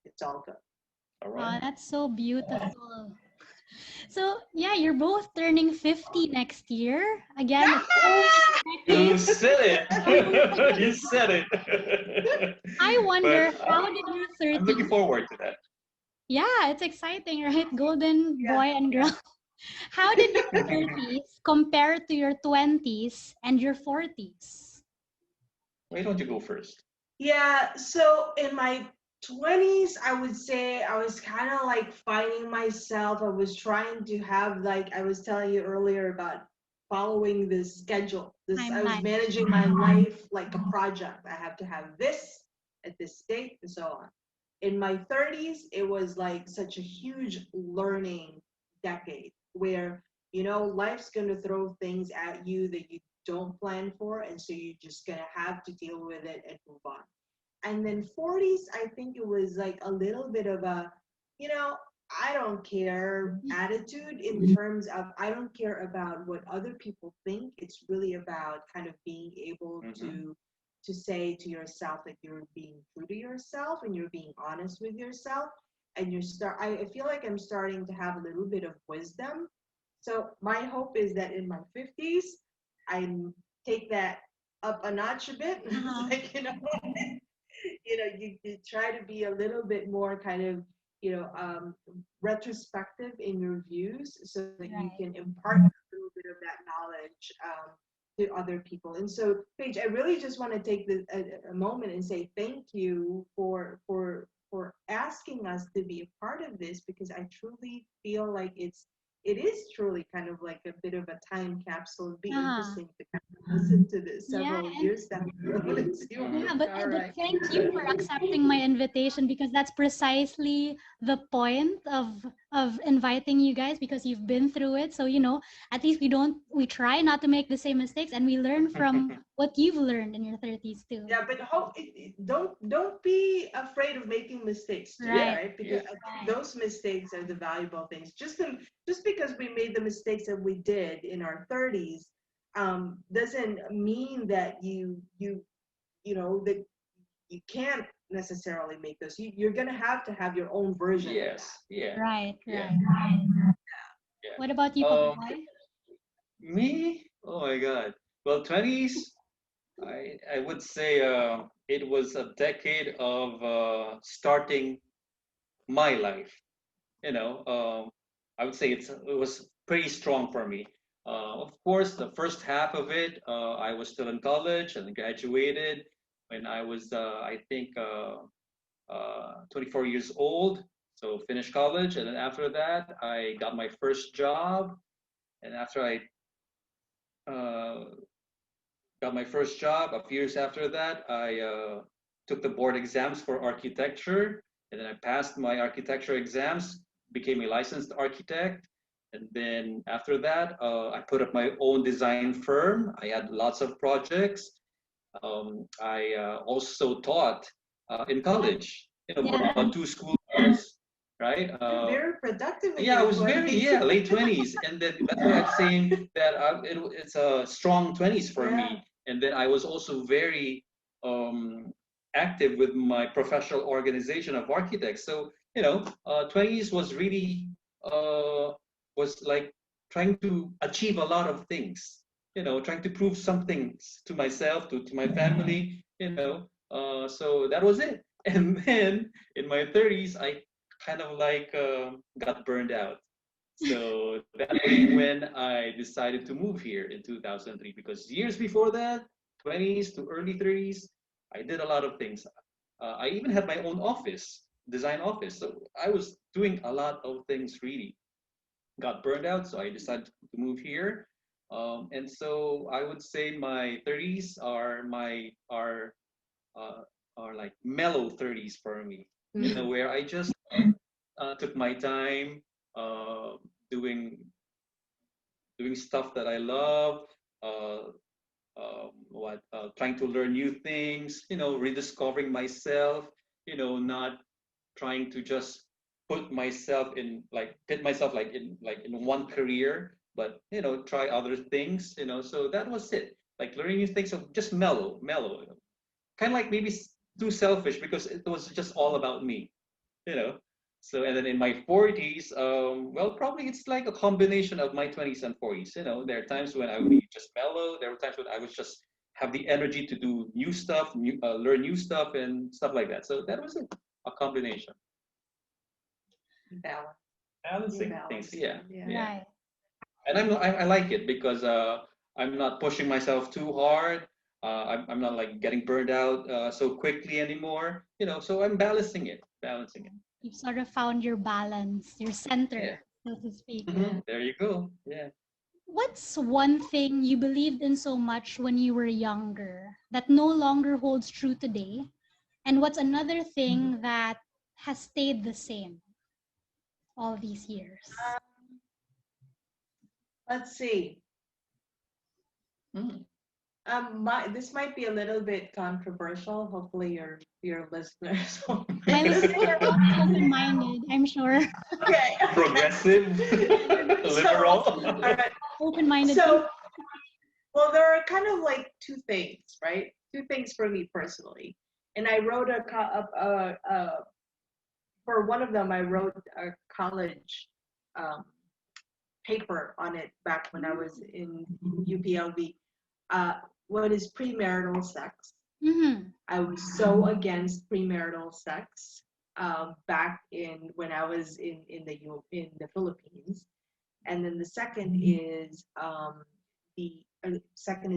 it's all good. All Oh, right. that's so beautiful. So, yeah, you're both turning 50 next year. Again, it's You decade. said it. You said it. I wonder, But how did your I'm looking 30s? forward to that. Yeah, it's exciting, right? Golden Yeah, boy and girl. yeah. How did your 30s compare to your 20s and your 40s? Why don't you go first? Yeah, so in my 20s, I would say I was kind of like finding myself. I was trying to have, like I was telling you earlier, about following this schedule. I was Timeline. managing my life like a project. I have to have this at this date and so on. In my 30s, it was like such a huge learning decade where, life's going to throw things at you that you don't plan for. And so you're just going to have to deal with it and move on. And then 40s, I think it was like a little bit of a, you know, I don't care attitude, in terms of I don't care about what other people think. It's really about kind of being able Mm-hmm. to say to yourself that you're being true to yourself and you're being honest with yourself. And I feel like I'm starting to have a little bit of wisdom. So my hope is that in my 50s, I take that up a notch a bit. It's Uh-huh. like, you try to be a little bit more kind of, retrospective in your views, so that you Right. can impart a little bit of that knowledge to other people. And so, Paige, I really just want to take a moment and say thank you for asking us to be a part of this, because I truly feel like it is truly kind of like a bit of a time capsule. It'd be Uh-huh. interesting to kind of listen to this Yeah, several and years down the road and see what Mm-hmm. yeah, all but right. thank you for accepting my invitation, because that's precisely the point of inviting you guys, because you've been through it. So, at least we try not to make the same mistakes, and we learn from what you've learned in your 30s too. Yeah, but don't be afraid of making mistakes too, Right. Yeah. right? Because Yeah. I think Right. those mistakes are the valuable things. Just because we made the mistakes that we did in our 30s, doesn't mean that that you can't necessarily make those. You're gonna have to have your own version of Yes. that. Yeah. Right. Yeah. Right. Yeah. What about you, Papa Boy? Me? Oh my God. Well, 20s. I would say it was a decade of starting my life. You know, I would say it was pretty strong for me. Of course, the first half of it, I was still in college and graduated when I was, I think, 24 years old. So finished college, and then after that, I got my first job. And after I uh, got my first job, a few years after that, I took the board exams for architecture, and then I passed my architecture exams, became a licensed architect. And then after that, I put up my own design firm. I had lots of projects. I also taught in college, Yeah. about two school years, right? You're very productive in Yeah, I your was very, 20s. yeah, late 20s. And then that's why I'm saying that it's a strong 20s for Yeah. me. And then I was also very um, active with my professional organization of architects. So, 20s was really, was like trying to achieve a lot of things. trying to prove something to myself, to my family, so that was it. And then in my 30s, I kind of like got burned out. So that was when I decided to move here in 2003, because years before that, 20s to early 30s, I did a lot of things. I even had my own office, design office. So I was doing a lot of things really. Got burned out, so I decided to move here. And so I would say my 30s uh, are like mellow 30s for me, where I just took my time uh, doing doing stuff that I love, uh, what trying to learn new things, rediscovering myself, not trying to just pit myself in one career, but try other things, so that was it. Like learning new things, so just mellow, kind of like maybe too selfish because it was just all about me, you know. So and then in my 40s, well, probably it's like a combination of my 20s and 40s. There are times when I would be just mellow. There were times when I would just have the energy to do new stuff, learn new stuff, and stuff like that. So that was it, a combination. Balance. Balancing things, yeah, yeah. Right. And I like it because I'm not pushing myself too hard. I'm not like getting burned out so quickly anymore. So I'm balancing it. You've sort of found your balance, your Yeah. center, so to speak. There you go. Yeah. What's one thing you believed in so much when you were younger that no longer holds true today? And what's another thing that has stayed the same all these years? Let's see. Mm. This might be a little bit controversial. Hopefully, your listeners. My listeners are also open-minded, I'm sure. Okay. Progressive, liberal. All right. Open-minded. So, well, there are kind of like two things, right? Two things for me personally, and I wrote for one of them. I wrote a college paper on it back when I was in UPLV. What is premarital sex? Mm-hmm. I was so against premarital sex back when I was in the Philippines, and then the second is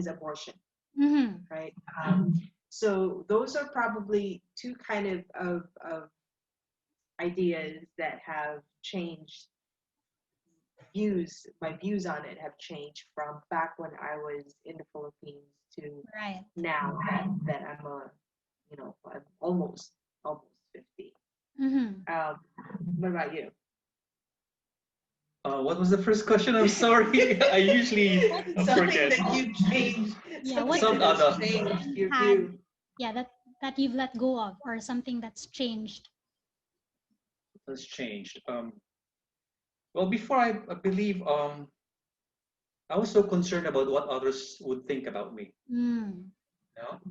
abortion, Mm-hmm. right? So those are probably two kind of ideas that have changed my views on it have changed from back when I was in the Philippines to Right. now that I'm almost 50. Mm-hmm. What about you? What was the first question? I'm sorry. I usually Something forget. that you changed. Yeah, Something what that has changed your had view. that you've let go of, or something that's changed. Has changed. Well, before I believe I was so concerned about what others would think about me. Mm.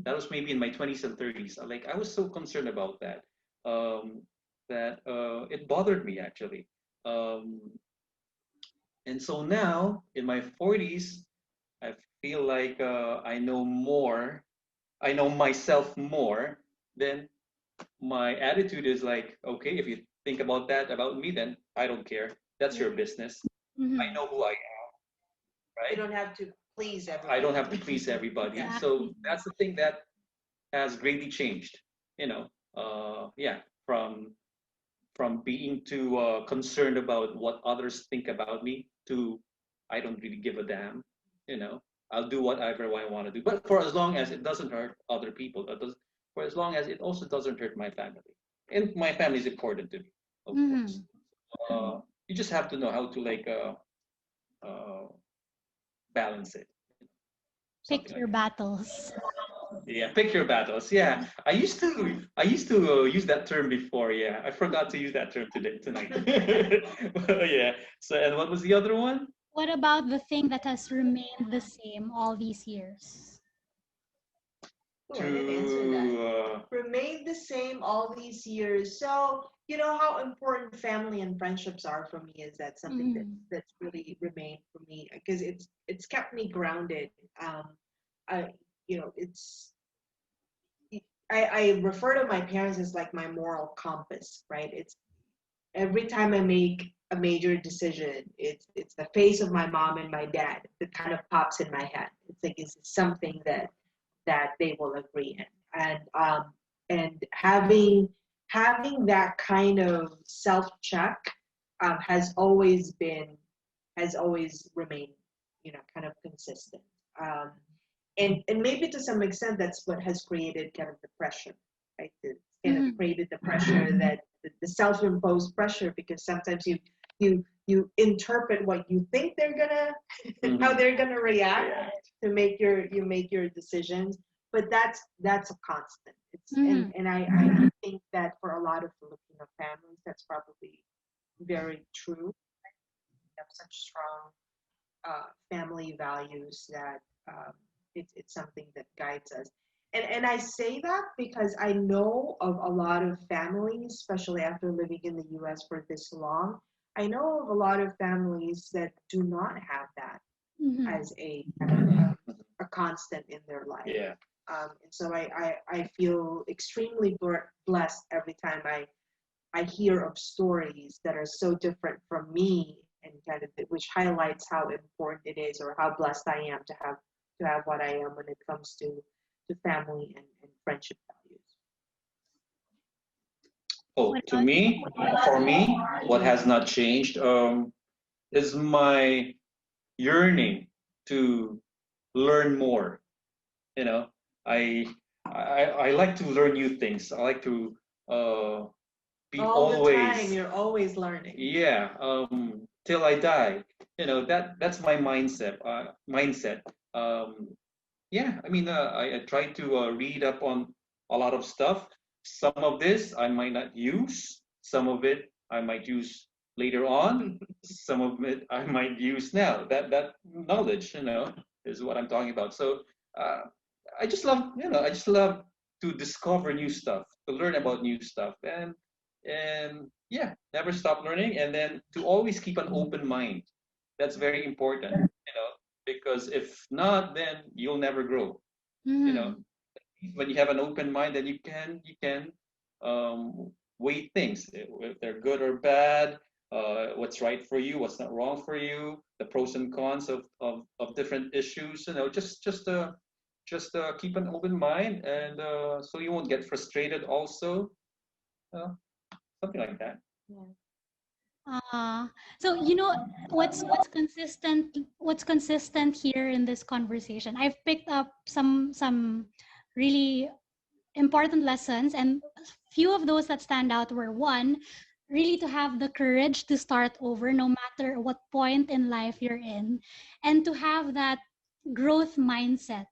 That was maybe in my 20s and 30s. Like I was so concerned about that that it bothered me actually. Um, and so now in my 40s, I feel like I know more. I know myself more. Then my attitude is like, okay, if you think about that about me, then I don't care. That's your business. I Mm-hmm. know who I am, You right? don't have to please everyone. I don't have to please everybody. Exactly. So that's the thing that has greatly changed. Yeah, from being too concerned about what others think about me to I don't really give a damn. You know, I'll do whatever I want to do, but for as long as it doesn't hurt other people, for as long as it also doesn't hurt my family, and my family is important to me, of Mm-hmm. course. You just have to know how to uh, balance it, something Pick like your that. battles. Yeah, pick your battles. Yeah, I used to use that term before. Yeah, I forgot to use that term tonight. Yeah. So, and what was the other one? What about the thing that has remained the same all these years? Oh, I didn't answer that. To Remained the same all these years. So you know how important family and friendships are for me. Is that something that Mm. that's really remained for me because it's kept me grounded. I you know it's I refer to my parents as like my moral compass, right? It's every time I make a major decision, it's the face of my mom and my dad that kind of pops in my head. It's like is something that they will agree in, and having that kind of self check has always remained, you know, kind of consistent. Um, and maybe to some extent that's what has created kind of the pressure, right? It's kind of Mm. created the pressure that the self-imposed pressure because sometimes you interpret what you think they're gonna how Mhm. they're gonna react Yeah. to make your decisions, but that's a constant. It's Mm. and I think that for a lot of Filipino families that's probably very true. We have such strong family values that it's something that guides us. And I say that because I know of a lot of families, especially after living in the US for this long. I know of a lot of families that do not have that Mm. as Mhm. a constant in their life. Yeah. And so I feel extremely blessed every time I hear of stories that are so different from me and kind of which highlights how important it is or how blessed I am to have what I am when it comes to family and friendship values. Oh, What to about you? me, for me, what has not changed is my yearning to learn more. You know, I I like to learn new things. I like to uh, be All the time, always, you're always learning. yeah, till I die. You know, that's my mindset. Mindset. Yeah, I mean, I try to read up on a lot of stuff. Some of this I might not use. Some of it I might use later on. Some of it I might use now. That knowledge, you know, is what I'm talking about. So uh, I just love, you know, I just love to discover new stuff, to learn about new stuff, and yeah, never stop learning, and then to always keep an open mind. That's very important, you know, because if not, then you'll never grow. You know, Mm. when you have an open mind, then you can weigh things if they're good or bad, what's right for you, what's not wrong for you, the pros and cons of different issues. You know, just keep an open mind, and so you won't get frustrated. Also, uh, something like that. Yeah. Uh, so you know what's consistent here in this conversation. I've picked up some really important lessons, and few of those that stand out were one, really to have the courage to start over no matter what point in life you're in, and to have that growth mindset,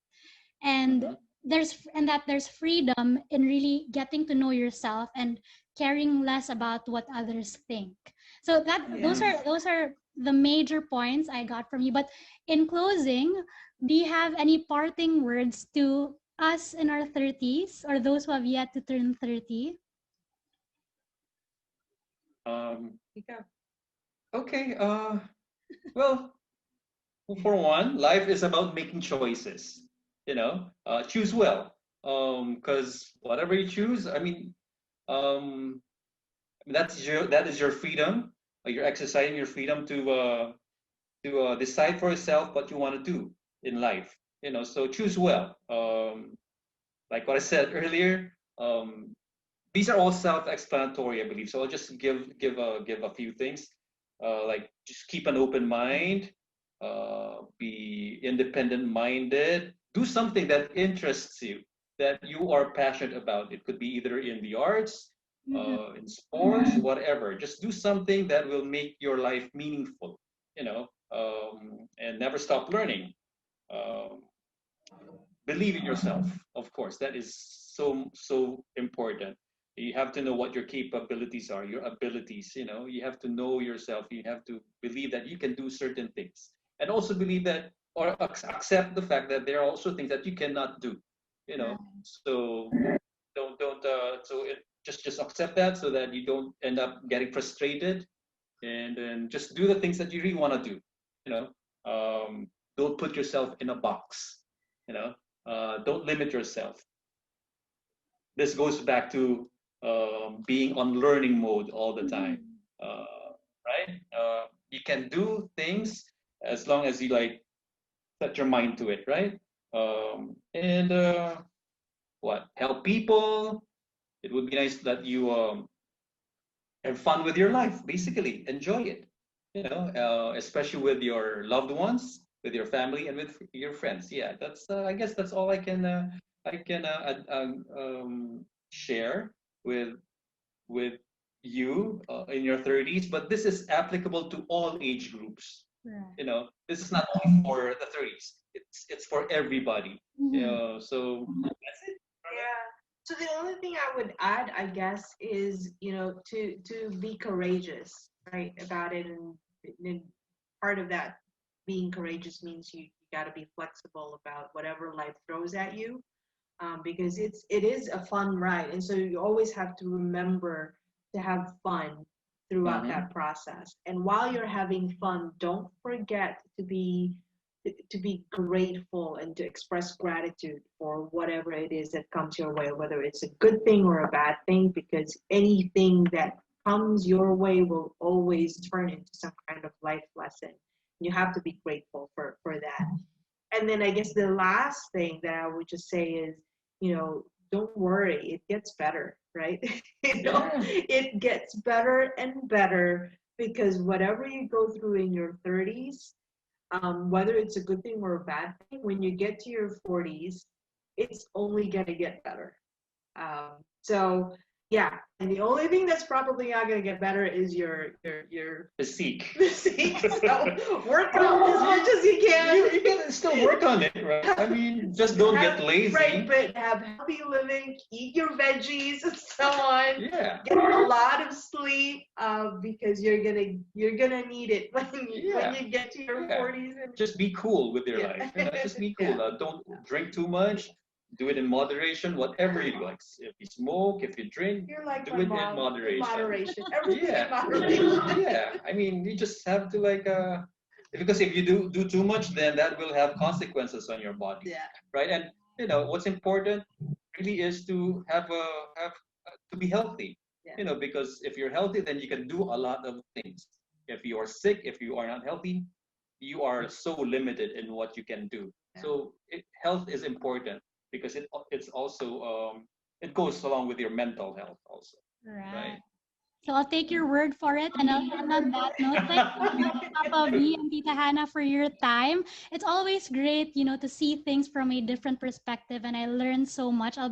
and Hmm. there's freedom in really getting to know yourself and caring less about what others think. So that those Yeah. Hmm. are those are the major points I got from you. But in closing, do you have any parting words to us in our 30s or those who have yet to turn 30? Yeah. Okay. Well, for one, life is about making choices. You know, choose well. Because whatever you choose, I mean, um, that is your freedom. You're exercising your freedom to decide for yourself what you want to do in life. You know, so choose well. Like what I said earlier, these are all self-explanatory, I believe. So I'll just give a few things. Like just keep an open mind, be independent-minded, do something that interests you, that you are passionate about. It could be either in the arts, Mm-hmm. in sports, whatever. Just do something that will make your life meaningful. You know, and never stop learning. Um, Believe in yourself, of course. That is so important. You have to know what your capabilities are, your abilities. You know, you have to know yourself. You have to believe that you can do certain things, and also believe that or accept the fact that there are also things that you cannot do. You know, Right. so don't so just accept that so that you don't end up getting frustrated, and then just do the things that you really want to do. You know, don't put yourself in a box. You know, don't limit yourself. This goes back to being on learning mode all the time, right? You can do things as long as you like set your mind to it, right? And what help people. It would be nice that you have fun with your life. Basically, enjoy it. You know, especially with your loved ones, with your family, and with your friends. Yeah, that's. I guess that's all I can share with you in your 30s. But this is applicable to all age groups. Right. You know, this is not only for the 30s. It's for everybody. You Mhm. know, so that's it. Yeah. So the only thing I would add, I guess, is to be courageous, right, about it, and part of that being courageous means you got to be flexible about whatever life throws at you, because it is a fun ride, and so you always have to remember to have fun throughout Mm-hmm. that process. And while you're having fun, don't forget to be grateful and to express gratitude for whatever it is that comes your way, whether it's a good thing or a bad thing, because anything that comes your way will always turn into some kind of life lesson. You have to be grateful for that. And then I guess the last thing that I would just say is, don't worry, it gets better, right? Yeah. It gets better and better, because whatever you go through in your 30s, whether it's a good thing or a bad thing, when you get to your 40s, it's only going to get better. So yeah, and the only thing that's probably not going to get better is your Physique. physique. So work out as much as you can. You can still work on it, right? I mean, just don't get lazy. Right, but have healthy living, eat your veggies and so on. Yeah. Get a lot of sleep, because you're gonna need it when you get to your Yeah. 40s. And Just be cool with your Yeah. life. You know, just be cool. Yeah. Don't drink too much. Do it in moderation. Whatever you like. If you smoke, if you drink, You're like do my it in mom. moderation. Moderation. Everything Yeah. in moderation. Yeah. I mean, you just have to like because if you do too much, then that will have consequences on your body, Yeah. right? And you know what's important really is to have to be healthy. Yeah. You know, because if you're healthy, then you can do a lot of things. If you are sick, if you are not healthy, you are so limited in what you can do. Yeah. So health is important because it's also it goes along with your mental health also, Right. right? So I'll take your word for it. And on that note, thank you, Papa B and Tita Hannah, for your time. It's always great, to see things from a different perspective. And I learned so much. I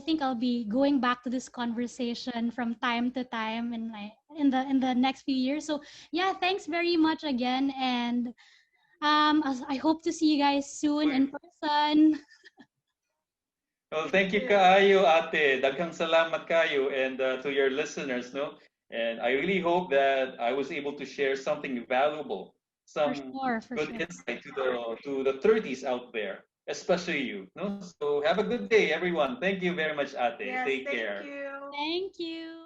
think I'll be going back to this conversation from time to time in the next few years. So yeah, thanks very much again. And I hope to see you guys soon in person. Well, thank you kaayo, ate. Daghang salamat kayo, and to your listeners, no. And I really hope that I was able to share something valuable, For some sure, for good sure. insight to the 30s out there, especially you, no. So have a good day, everyone. Thank you very much, ate. Yes, Take thank care. you. Thank you.